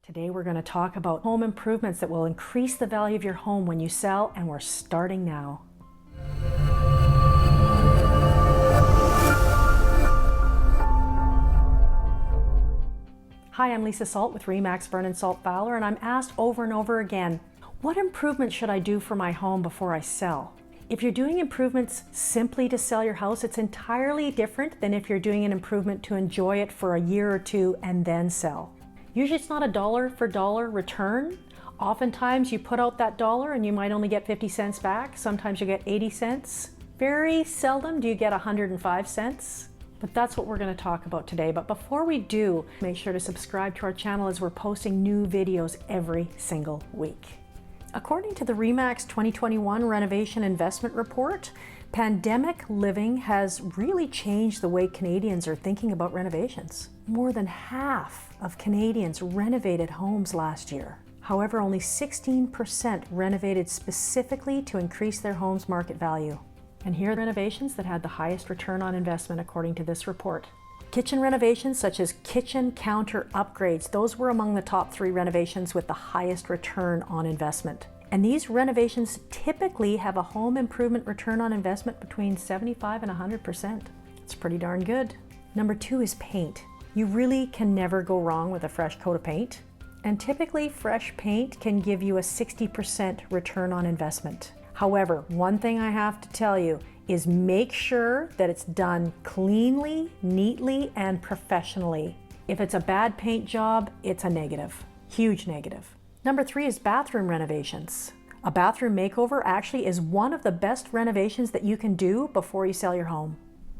Today we're going to talk about home improvements that will increase the value of your home when you sell, and we're starting now. Hi, I'm Lisa Salt with Vernon Salt Fowler, and I'm asked over and over again, what improvements should I do for my home before I sell? If you're doing improvements simply to sell your house, it's entirely different than if you're doing an improvement to enjoy it for a year or two and then sell. Usually it's not a dollar for dollar return. Oftentimes you put out that dollar and you might only get 50 cents back. Sometimes you get 80 cents. Very seldom do you get 105 cents. But that's what we're going to talk about today. But before we do, make sure to subscribe to our channel as we're posting new videos every single week. According to the RE/MAX 2021 Renovation Investment Report, pandemic living has really changed the way Canadians are thinking about renovations. More than half of Canadians renovated homes last year. However, only 16% renovated specifically to increase their home's market value. And here are the renovations that had the highest return on investment according to this report. Kitchen renovations such as kitchen counter upgrades, those were among the top 3 renovations with the highest return on investment. And these renovations typically have a home improvement return on investment between 75 and 100%. It's pretty darn good. Number 2 is paint. You really can never go wrong with a fresh coat of paint. And typically fresh paint can give you a 60% return on investment. However, one thing I have to tell you is make sure that it's done cleanly, neatly, and professionally. If it's a bad paint job, it's a negative, huge negative. Number 3 is bathroom renovations. A bathroom makeover actually is one of the best renovations that you can do before you sell your home.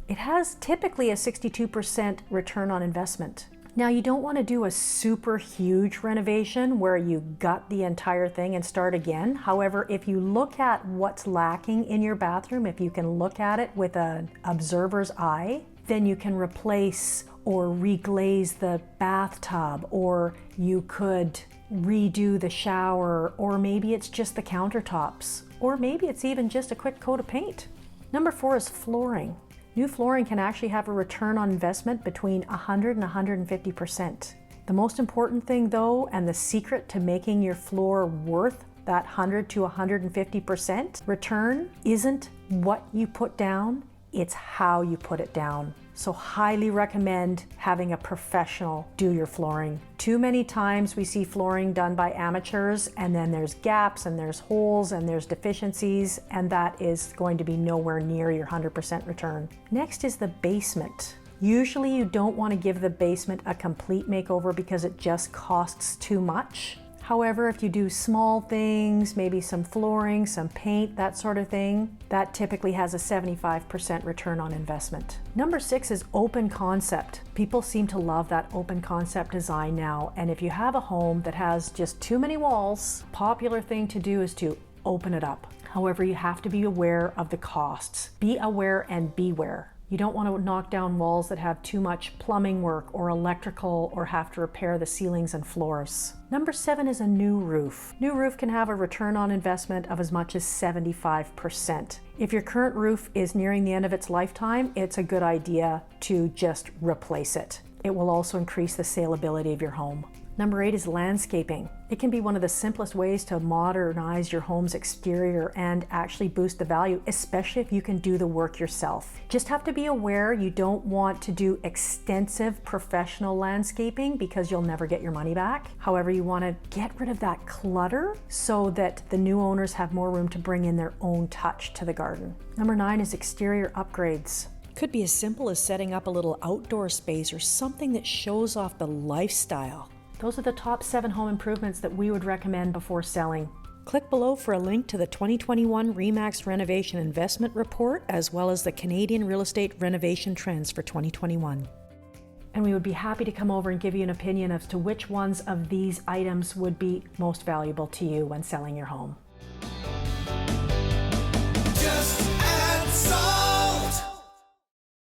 It has typically a 62% return on investment. Now, you don't want to do a super huge renovation where you gut the entire thing and start again. However, if you look at what's lacking in your bathroom, if you can look at it with an observer's eye, then you can replace or reglaze the bathtub, or you could redo the shower, or maybe it's just the countertops, or maybe it's even just a quick coat of paint. Number 4 is flooring. New flooring can actually have a return on investment between 100 and 150%. The most important thing though, and the secret to making your floor worth that 100 to 150% return, isn't what you put down, it's how you put it down. So highly recommend having a professional do your flooring. Too many times we see flooring done by amateurs, and then there's gaps and there's holes and there's deficiencies, and that is going to be nowhere near your 100% return. Next is the basement. Usually you don't want to give the basement a complete makeover because it just costs too much. However, if you do small things, maybe some flooring, some paint, that sort of thing, that typically has a 75% return on investment. Number 6 is open concept. People seem to love that open concept design now. And if you have a home that has just too many walls, popular thing to do is to open it up. However, you have to be aware of the costs. Be aware and beware. You don't want to knock down walls that have too much plumbing work or electrical, or have to repair the ceilings and floors. Number 7 is a new roof. New roof can have a return on investment of as much as 75%. If your current roof is nearing the end of its lifetime, it's a good idea to just replace it. It will also increase the saleability of your home. Number 8 is landscaping. It can be one of the simplest ways to modernize your home's exterior and actually boost the value, especially if you can do the work yourself. Just have to be aware you don't want to do extensive professional landscaping because you'll never get your money back. However, you want to get rid of that clutter so that the new owners have more room to bring in their own touch to the garden. Number 9 is exterior upgrades. Could be as simple as setting up a little outdoor space or something that shows off the lifestyle. Those are the top 7 home improvements that we would recommend before selling. Click below for a link to the 2021 RE/MAX Renovation Investment Report, as well as the Canadian Real Estate Renovation Trends for 2021. And we would be happy to come over and give you an opinion as to which ones of these items would be most valuable to you when selling your home.